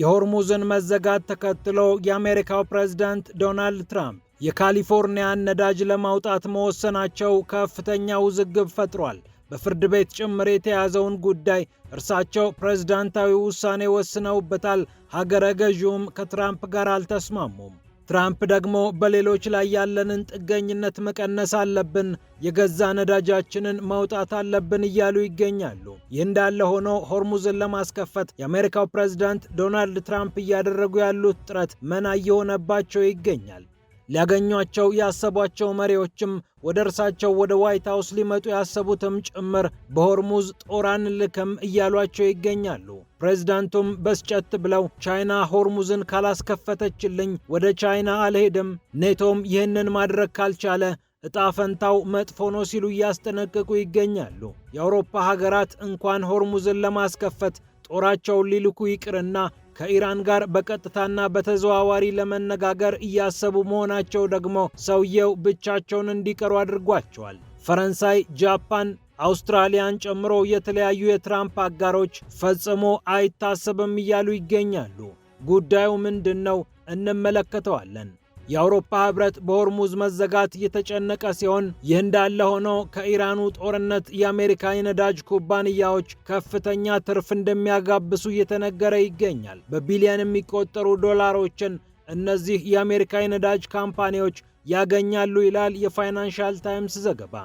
የሆርሙዝን መዘጋት ተከትሎ የአሜሪካው ፕሬዝዳንት ዶናልድ ትራምፕ የካሊፎርኒያን ነዳጅ ለማውጣት መወሰናቸው ከፍተኛ ውዝግብ ፈጥሯል። በፍርድ ቤት ጭምር የተያዘውን ጉዳይ እርሳቸው ፕሬዝዳንታዊ ውሳኔ ወስነውበታል። ሀገረ ገዢውም ከትራምፕ ጋር አልተስማሙም። ትራምፕ ደግሞ በሌሎች ላይ ያለንን ጥገኝነት መቀነስ አለብን፣ የገዛ ነዳጃችንን ማውጣት አለብን እያሉ ይገኛሉ። ይህ እንዳለ ሆኖ ሆርሙዝን ለማስከፈት የአሜሪካው ፕሬዝዳንት ዶናልድ ትራምፕ እያደረጉ ያሉት ጥረት መና እየሆነባቸው ይገኛል። ሊያገኟቸው ያሰቧቸው መሪዎችም ወደ እርሳቸው ወደ ዋይት ሃውስ ሊመጡ ያሰቡትም ጭምር በሆርሙዝ ጦር አንልክም እያሏቸው ይገኛሉ። ፕሬዝዳንቱም በስጨት ብለው ቻይና ሆርሙዝን ካላስከፈተችልኝ ወደ ቻይና አልሄድም፣ ኔቶም ይህንን ማድረግ ካልቻለ እጣ ፈንታው መጥፎ ነው ሲሉ እያስጠነቀቁ ይገኛሉ። የአውሮፓ ሀገራት እንኳን ሆርሙዝን ለማስከፈት ጦራቸውን ሊልኩ ይቅርና ከኢራን ጋር በቀጥታና በተዘዋዋሪ ለመነጋገር እያሰቡ መሆናቸው ደግሞ ሰውየው ብቻቸውን እንዲቀሩ አድርጓቸዋል። ፈረንሳይ፣ ጃፓን፣ አውስትራሊያን ጨምሮ የተለያዩ የትራምፕ አጋሮች ፈጽሞ አይታሰብም እያሉ ይገኛሉ። ጉዳዩ ምንድነው? እንመለከተዋለን። የአውሮፓ ህብረት በሆርሙዝ መዘጋት የተጨነቀ ሲሆን ይህ እንዳለ ሆኖ ከኢራኑ ጦርነት የአሜሪካ የነዳጅ ኩባንያዎች ከፍተኛ ትርፍ እንደሚያጋብሱ እየተነገረ ይገኛል። በቢሊዮን የሚቆጠሩ ዶላሮችን እነዚህ የአሜሪካ የነዳጅ ካምፓኒዎች ያገኛሉ ይላል የፋይናንሻል ታይምስ ዘገባ።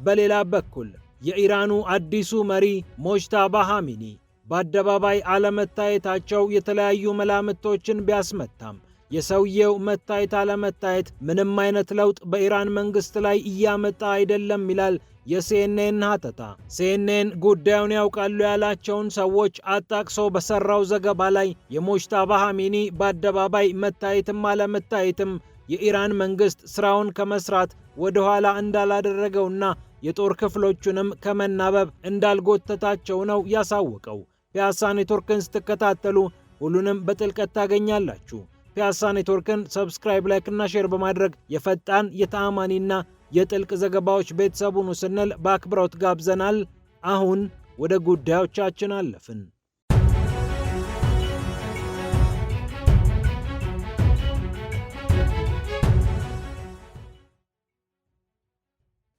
በሌላ በኩል የኢራኑ አዲሱ መሪ ሞጅታባ ኻሜኒ በአደባባይ አለመታየታቸው የተለያዩ መላምቶችን ቢያስመታም የሰውየው መታየት አለመታየት ምንም አይነት ለውጥ በኢራን መንግስት ላይ እያመጣ አይደለም ይላል የሲኤንኤን ሀተታ። ሲኤንኤን ጉዳዩን ያውቃሉ ያላቸውን ሰዎች አጣቅሶ በሰራው ዘገባ ላይ የሞጅታባ ኻሜኒ በአደባባይ መታየትም አለመታየትም የኢራን መንግስት ስራውን ከመስራት ወደ ኋላ እንዳላደረገውና የጦር ክፍሎቹንም ከመናበብ እንዳልጎተታቸው ነው ያሳወቀው። ፒያሳ ኔትወርክን ስትከታተሉ ሁሉንም በጥልቀት ታገኛላችሁ። ፒያሳ ኔትወርክን ሰብስክራይብ፣ ላይክ እና ሼር በማድረግ የፈጣን የተአማኒና የጥልቅ ዘገባዎች ቤተሰቡን ስንል በአክብሮት ጋብዘናል። አሁን ወደ ጉዳዮቻችን አለፍን።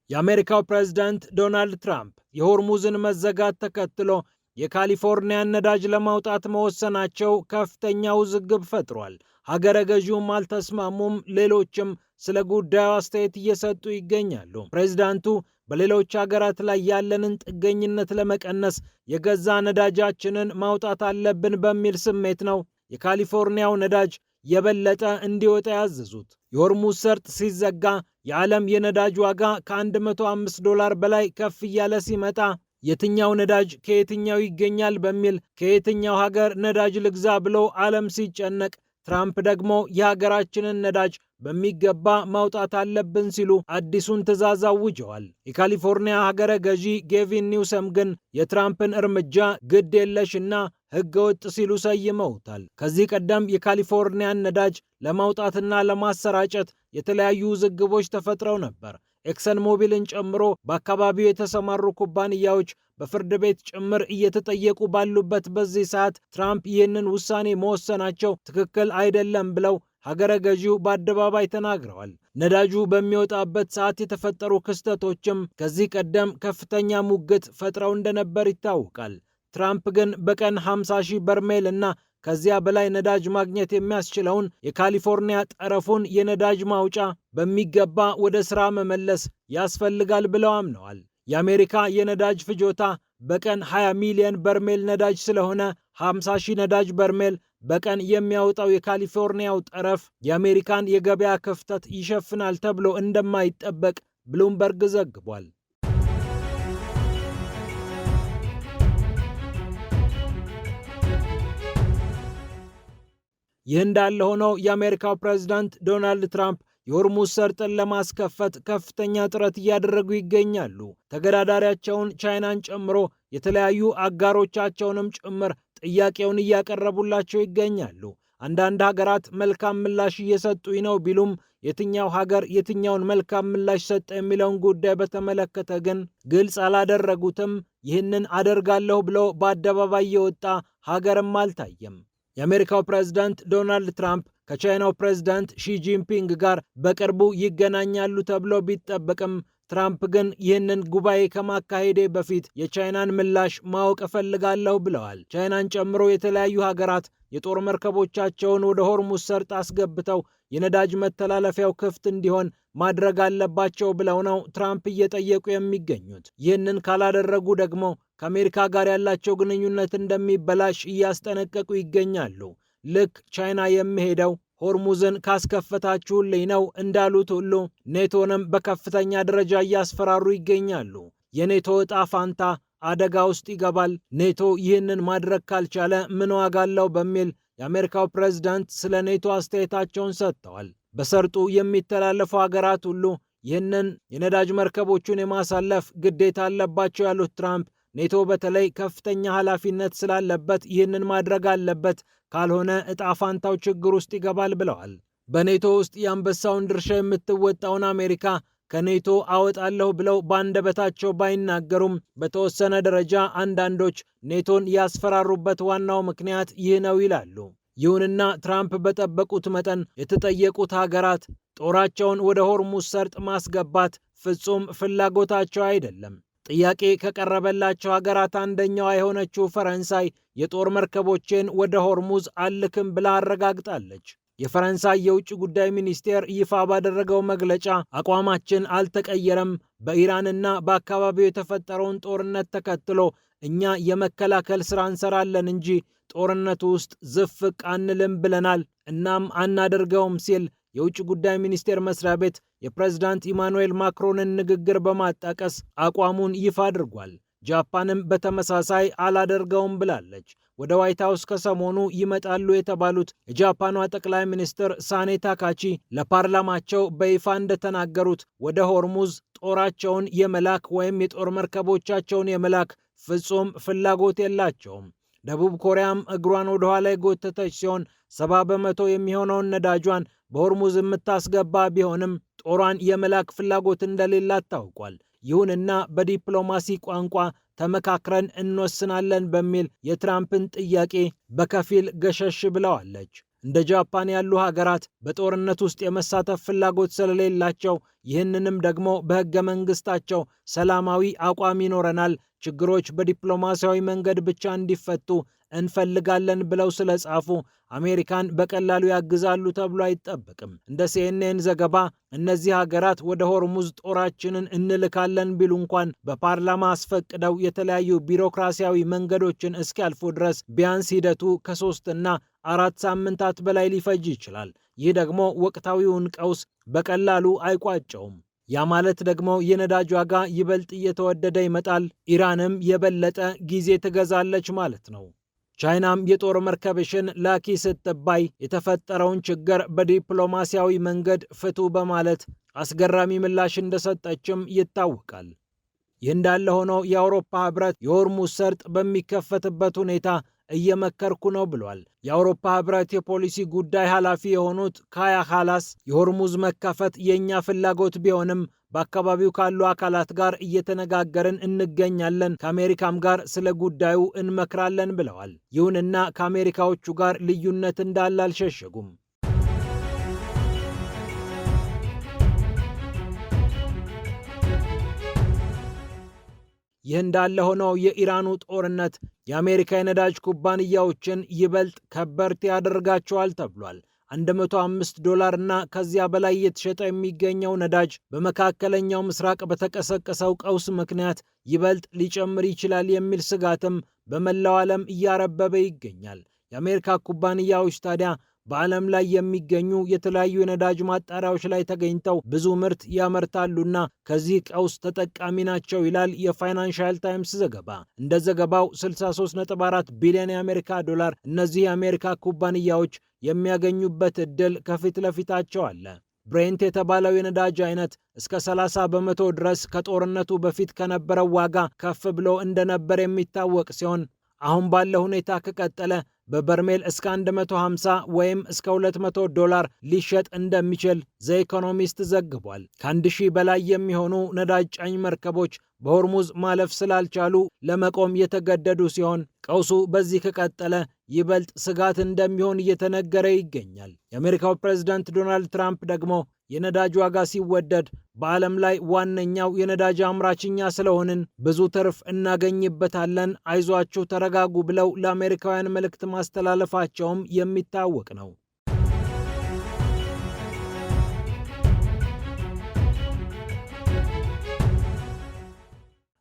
የአሜሪካው ፕሬዝዳንት ዶናልድ ትራምፕ የሆርሙዝን መዘጋት ተከትሎ የካሊፎርኒያን ነዳጅ ለማውጣት መወሰናቸው ከፍተኛ ውዝግብ ፈጥሯል። ሀገረ ገዢውም አልተስማሙም። ሌሎችም ስለ ጉዳዩ አስተያየት እየሰጡ ይገኛሉ። ፕሬዝዳንቱ በሌሎች ሀገራት ላይ ያለንን ጥገኝነት ለመቀነስ የገዛ ነዳጃችንን ማውጣት አለብን በሚል ስሜት ነው የካሊፎርኒያው ነዳጅ የበለጠ እንዲወጣ ያዘዙት። የሆርሙዝ ሰርጥ ሲዘጋ የዓለም የነዳጅ ዋጋ ከ$105 በላይ ከፍ እያለ ሲመጣ የትኛው ነዳጅ ከየትኛው ይገኛል በሚል ከየትኛው ሀገር ነዳጅ ልግዛ ብሎ ዓለም ሲጨነቅ፣ ትራምፕ ደግሞ የሀገራችንን ነዳጅ በሚገባ ማውጣት አለብን ሲሉ አዲሱን ትዕዛዝ አውጀዋል። የካሊፎርኒያ ሀገረ ገዢ ጌቪን ኒውሰም ግን የትራምፕን እርምጃ ግድ የለሽና ሕገወጥ ሲሉ ሰይመውታል። ከዚህ ቀደም የካሊፎርኒያን ነዳጅ ለማውጣትና ለማሰራጨት የተለያዩ ውዝግቦች ተፈጥረው ነበር። ኤክሰን ሞቢልን ጨምሮ በአካባቢው የተሰማሩ ኩባንያዎች በፍርድ ቤት ጭምር እየተጠየቁ ባሉበት በዚህ ሰዓት ትራምፕ ይህንን ውሳኔ መወሰናቸው ትክክል አይደለም ብለው ሀገረ ገዢው በአደባባይ ተናግረዋል። ነዳጁ በሚወጣበት ሰዓት የተፈጠሩ ክስተቶችም ከዚህ ቀደም ከፍተኛ ሙግት ፈጥረው እንደነበር ይታወቃል። ትራምፕ ግን በቀን 50,000 በርሜል እና ከዚያ በላይ ነዳጅ ማግኘት የሚያስችለውን የካሊፎርኒያ ጠረፉን የነዳጅ ማውጫ በሚገባ ወደ ሥራ መመለስ ያስፈልጋል ብለው አምነዋል። የአሜሪካ የነዳጅ ፍጆታ በቀን 20 ሚሊዮን በርሜል ነዳጅ ስለሆነ 50,000 ነዳጅ በርሜል በቀን የሚያወጣው የካሊፎርኒያው ጠረፍ የአሜሪካን የገበያ ክፍተት ይሸፍናል ተብሎ እንደማይጠበቅ ብሉምበርግ ዘግቧል። ይህ እንዳለ ሆኖ የአሜሪካው ፕሬዝዳንት ዶናልድ ትራምፕ የሆርሙዝ ሰርጥን ለማስከፈት ከፍተኛ ጥረት እያደረጉ ይገኛሉ። ተገዳዳሪያቸውን ቻይናን ጨምሮ የተለያዩ አጋሮቻቸውንም ጭምር ጥያቄውን እያቀረቡላቸው ይገኛሉ። አንዳንድ ሀገራት መልካም ምላሽ እየሰጡኝ ነው ቢሉም የትኛው ሀገር የትኛውን መልካም ምላሽ ሰጠ የሚለውን ጉዳይ በተመለከተ ግን ግልጽ አላደረጉትም። ይህንን አደርጋለሁ ብሎ በአደባባይ የወጣ ሀገርም አልታየም። የአሜሪካው ፕሬዝዳንት ዶናልድ ትራምፕ ከቻይናው ፕሬዝዳንት ሺጂንፒንግ ጋር በቅርቡ ይገናኛሉ ተብሎ ቢጠበቅም ትራምፕ ግን ይህንን ጉባኤ ከማካሄዴ በፊት የቻይናን ምላሽ ማወቅ እፈልጋለሁ ብለዋል። ቻይናን ጨምሮ የተለያዩ ሀገራት የጦር መርከቦቻቸውን ወደ ሆርሙዝ ሰርጥ አስገብተው የነዳጅ መተላለፊያው ክፍት እንዲሆን ማድረግ አለባቸው ብለው ነው ትራምፕ እየጠየቁ የሚገኙት። ይህንን ካላደረጉ ደግሞ ከአሜሪካ ጋር ያላቸው ግንኙነት እንደሚበላሽ እያስጠነቀቁ ይገኛሉ። ልክ ቻይና የሚሄደው ሆርሙዝን ካስከፈታችሁልኝ ነው እንዳሉት ሁሉ ኔቶንም በከፍተኛ ደረጃ እያስፈራሩ ይገኛሉ። የኔቶ ዕጣ ፋንታ አደጋ ውስጥ ይገባል፣ ኔቶ ይህንን ማድረግ ካልቻለ ምን ዋጋ አለው በሚል የአሜሪካው ፕሬዝዳንት ስለ ኔቶ አስተያየታቸውን ሰጥተዋል። በሰርጡ የሚተላለፉ ሀገራት ሁሉ ይህንን የነዳጅ መርከቦቹን የማሳለፍ ግዴታ አለባቸው ያሉት ትራምፕ ኔቶ በተለይ ከፍተኛ ኃላፊነት ስላለበት ይህንን ማድረግ አለበት፣ ካልሆነ ዕጣ ፋንታው ችግር ውስጥ ይገባል ብለዋል። በኔቶ ውስጥ የአንበሳውን ድርሻ የምትወጣውን አሜሪካ ከኔቶ አወጣለሁ ብለው በአንደበታቸው ባይናገሩም በተወሰነ ደረጃ አንዳንዶች ኔቶን ያስፈራሩበት ዋናው ምክንያት ይህ ነው ይላሉ። ይሁንና ትራምፕ በጠበቁት መጠን የተጠየቁት ሀገራት ጦራቸውን ወደ ሆርሙዝ ሰርጥ ማስገባት ፍጹም ፍላጎታቸው አይደለም። ጥያቄ ከቀረበላቸው ሀገራት አንደኛዋ የሆነችው ፈረንሳይ የጦር መርከቦችን ወደ ሆርሙዝ አልክም ብላ አረጋግጣለች። የፈረንሳይ የውጭ ጉዳይ ሚኒስቴር ይፋ ባደረገው መግለጫ አቋማችን አልተቀየረም፣ በኢራንና በአካባቢው የተፈጠረውን ጦርነት ተከትሎ እኛ የመከላከል ስራ እንሰራለን እንጂ ጦርነቱ ውስጥ ዝፍቅ አንልም ብለናል፣ እናም አናደርገውም ሲል የውጭ ጉዳይ ሚኒስቴር መስሪያ ቤት የፕሬዝዳንት ኢማኑኤል ማክሮንን ንግግር በማጣቀስ አቋሙን ይፋ አድርጓል። ጃፓንም በተመሳሳይ አላደርገውም ብላለች። ወደ ዋይት ሃውስ ከሰሞኑ ይመጣሉ የተባሉት የጃፓኗ ጠቅላይ ሚኒስትር ሳኔ ታካቺ ለፓርላማቸው በይፋ እንደተናገሩት ወደ ሆርሙዝ ጦራቸውን የመላክ ወይም የጦር መርከቦቻቸውን የመላክ ፍጹም ፍላጎት የላቸውም። ደቡብ ኮሪያም እግሯን ወደ ኋላ የጎተተች ሲሆን 70 በመቶ የሚሆነውን ነዳጇን በሆርሙዝ የምታስገባ ቢሆንም ጦሯን የመላክ ፍላጎት እንደሌላት ታውቋል። ይሁንና በዲፕሎማሲ ቋንቋ ተመካክረን እንወስናለን በሚል የትራምፕን ጥያቄ በከፊል ገሸሽ ብለዋለች። እንደ ጃፓን ያሉ ሀገራት በጦርነት ውስጥ የመሳተፍ ፍላጎት ስለሌላቸው ይህንንም ደግሞ በሕገ መንግስታቸው ሰላማዊ አቋም ይኖረናል፣ ችግሮች በዲፕሎማሲያዊ መንገድ ብቻ እንዲፈቱ እንፈልጋለን ብለው ስለጻፉ አሜሪካን በቀላሉ ያግዛሉ ተብሎ አይጠበቅም። እንደ ሲኤንኤን ዘገባ እነዚህ ሀገራት ወደ ሆርሙዝ ጦራችንን እንልካለን ቢሉ እንኳን በፓርላማ አስፈቅደው የተለያዩ ቢሮክራሲያዊ መንገዶችን እስኪያልፉ ድረስ ቢያንስ ሂደቱ ከ3 እና 4 ሳምንታት በላይ ሊፈጅ ይችላል። ይህ ደግሞ ወቅታዊውን ቀውስ በቀላሉ አይቋጨውም። ያ ማለት ደግሞ የነዳጅ ዋጋ ይበልጥ እየተወደደ ይመጣል፣ ኢራንም የበለጠ ጊዜ ትገዛለች ማለት ነው። ቻይናም የጦር መርከብሽን ላኪ ስትባይ የተፈጠረውን ችግር በዲፕሎማሲያዊ መንገድ ፍቱ በማለት አስገራሚ ምላሽ እንደሰጠችም ይታወቃል። ይህ እንዳለ ሆኖ የአውሮፓ ህብረት የሆርሙዝ ሰርጥ በሚከፈትበት ሁኔታ እየመከርኩ ነው ብሏል። የአውሮፓ ህብረት የፖሊሲ ጉዳይ ኃላፊ የሆኑት ካያ ካላስ የሆርሙዝ መከፈት የእኛ ፍላጎት ቢሆንም በአካባቢው ካሉ አካላት ጋር እየተነጋገርን እንገኛለን፣ ከአሜሪካም ጋር ስለ ጉዳዩ እንመክራለን ብለዋል። ይሁንና ከአሜሪካዎቹ ጋር ልዩነት እንዳለ አልሸሸጉም። ይህ እንዳለ ሆነው የኢራኑ ጦርነት የአሜሪካ የነዳጅ ኩባንያዎችን ይበልጥ ከበርቴ ያደርጋቸዋል ተብሏል። $105 እና ከዚያ በላይ እየተሸጠ የሚገኘው ነዳጅ በመካከለኛው ምስራቅ በተቀሰቀሰው ቀውስ ምክንያት ይበልጥ ሊጨምር ይችላል የሚል ስጋትም በመላው ዓለም እያረበበ ይገኛል። የአሜሪካ ኩባንያዎች ታዲያ በዓለም ላይ የሚገኙ የተለያዩ የነዳጅ ማጣሪያዎች ላይ ተገኝተው ብዙ ምርት ያመርታሉና ከዚህ ቀውስ ተጠቃሚ ናቸው ይላል የፋይናንሻል ታይምስ ዘገባ። እንደ ዘገባው 63.4 ቢሊዮን የአሜሪካ ዶላር እነዚህ የአሜሪካ ኩባንያዎች የሚያገኙበት ዕድል ከፊት ለፊታቸው አለ። ብሬንት የተባለው የነዳጅ አይነት እስከ 30 በመቶ ድረስ ከጦርነቱ በፊት ከነበረው ዋጋ ከፍ ብሎ እንደነበር የሚታወቅ ሲሆን አሁን ባለው ሁኔታ ከቀጠለ በበርሜል እስከ 150 ወይም እስከ $200 ሊሸጥ እንደሚችል ዘ ኢኮኖሚስት ዘግቧል። ከ1000 በላይ የሚሆኑ ነዳጅ ጫኝ መርከቦች በሆርሙዝ ማለፍ ስላልቻሉ ለመቆም የተገደዱ ሲሆን ቀውሱ በዚህ ከቀጠለ ይበልጥ ስጋት እንደሚሆን እየተነገረ ይገኛል። የአሜሪካው ፕሬዝዳንት ዶናልድ ትራምፕ ደግሞ የነዳጅ ዋጋ ሲወደድ በዓለም ላይ ዋነኛው የነዳጅ አምራችኛ ስለሆንን ብዙ ትርፍ እናገኝበታለን፣ አይዟችሁ ተረጋጉ ብለው ለአሜሪካውያን መልእክት ማስተላለፋቸውም የሚታወቅ ነው።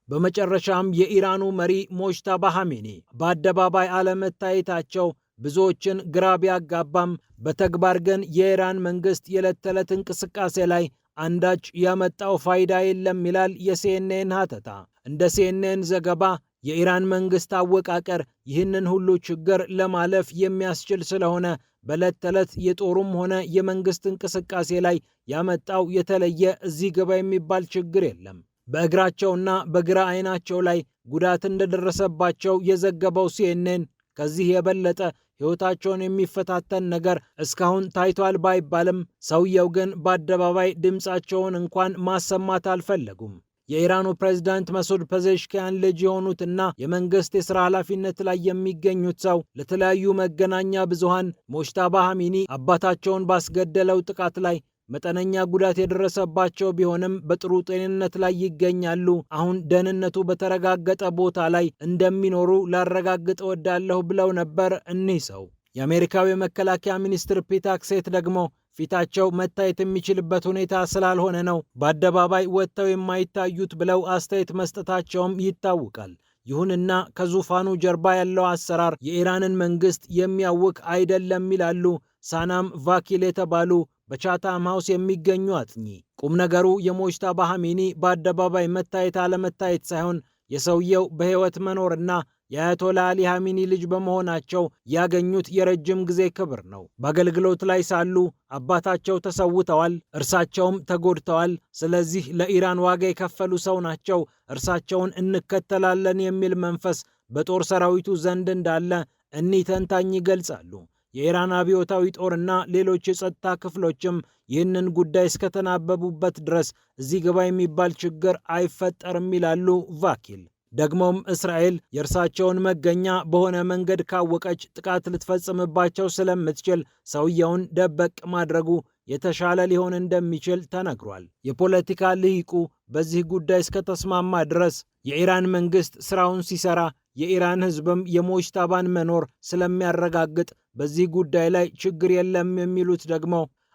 በመጨረሻም የኢራኑ መሪ ሞጅተባ ኻሜኒ በአደባባይ አለመታየታቸው ብዙዎችን ግራ ቢያጋባም በተግባር ግን የኢራን መንግስት የዕለት ተዕለት እንቅስቃሴ ላይ አንዳች ያመጣው ፋይዳ የለም ይላል የሲኤንኤን ሀተታ። እንደ ሲኤንኤን ዘገባ የኢራን መንግስት አወቃቀር ይህንን ሁሉ ችግር ለማለፍ የሚያስችል ስለሆነ በዕለት ተዕለት የጦሩም ሆነ የመንግስት እንቅስቃሴ ላይ ያመጣው የተለየ እዚህ ግባ የሚባል ችግር የለም። በእግራቸውና በግራ አይናቸው ላይ ጉዳት እንደደረሰባቸው የዘገበው ሲኤንኤን ከዚህ የበለጠ ሕይወታቸውን የሚፈታተን ነገር እስካሁን ታይቷል ባይባልም ሰውየው ግን በአደባባይ ድምፃቸውን እንኳን ማሰማት አልፈለጉም። የኢራኑ ፕሬዝዳንት መሱድ ፔዜሽኪያን ልጅ የሆኑትና የመንግስት የሥራ ኃላፊነት ላይ የሚገኙት ሰው ለተለያዩ መገናኛ ብዙሃን ሞጅተባ ኻሜኒ አባታቸውን ባስገደለው ጥቃት ላይ መጠነኛ ጉዳት የደረሰባቸው ቢሆንም በጥሩ ጤንነት ላይ ይገኛሉ፣ አሁን ደህንነቱ በተረጋገጠ ቦታ ላይ እንደሚኖሩ ላረጋግጥ እወዳለሁ ብለው ነበር እኒህ ሰው። የአሜሪካው የመከላከያ ሚኒስትር ፒት ሄግሴት ደግሞ ፊታቸው መታየት የሚችልበት ሁኔታ ስላልሆነ ነው በአደባባይ ወጥተው የማይታዩት ብለው አስተያየት መስጠታቸውም ይታወቃል። ይሁንና ከዙፋኑ ጀርባ ያለው አሰራር የኢራንን መንግስት የሚያውክ አይደለም ይላሉ ሳናም ቫኪል የተባሉ በቻታም ሃውስ የሚገኙ አጥኚ። ቁም ነገሩ የሞጅተባ ኻሜኒ በአደባባይ መታየት አለመታየት ሳይሆን የሰውየው በሕይወት መኖርና የአያቶላ አሊ ኻሜኒ ልጅ በመሆናቸው ያገኙት የረጅም ጊዜ ክብር ነው። በአገልግሎት ላይ ሳሉ አባታቸው ተሰውተዋል፣ እርሳቸውም ተጎድተዋል። ስለዚህ ለኢራን ዋጋ የከፈሉ ሰው ናቸው፣ እርሳቸውን እንከተላለን የሚል መንፈስ በጦር ሰራዊቱ ዘንድ እንዳለ እኒህ ተንታኝ ይገልጻሉ። የኢራን አብዮታዊ ጦርና ሌሎች የጸጥታ ክፍሎችም ይህንን ጉዳይ እስከተናበቡበት ድረስ እዚህ ግባ የሚባል ችግር አይፈጠርም ይላሉ ቫኪል። ደግሞም እስራኤል የእርሳቸውን መገኛ በሆነ መንገድ ካወቀች ጥቃት ልትፈጽምባቸው ስለምትችል ሰውየውን ደበቅ ማድረጉ የተሻለ ሊሆን እንደሚችል ተነግሯል። የፖለቲካ ልሂቁ በዚህ ጉዳይ እስከተስማማ ድረስ የኢራን መንግስት ስራውን ሲሰራ የኢራን ህዝብም የሞጅተባን መኖር ስለሚያረጋግጥ በዚህ ጉዳይ ላይ ችግር የለም የሚሉት ደግሞ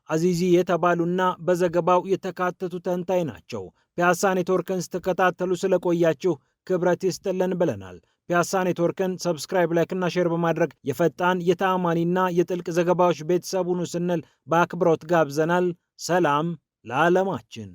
አዚዚ የተባሉና በዘገባው የተካተቱ ተንታኝ ናቸው። ፒያሳ ኔትወርክን ስትከታተሉ ስለቆያችሁ ክብረት ይስጥልን ብለናል። ፒያሳ ኔትወርክን ሰብስክራይብ፣ ላይክ እና ሼር በማድረግ የፈጣን የተአማኒና የጥልቅ ዘገባዎች ቤተሰቡን ስንል በአክብሮት ጋብዘናል። ሰላም ለዓለማችን።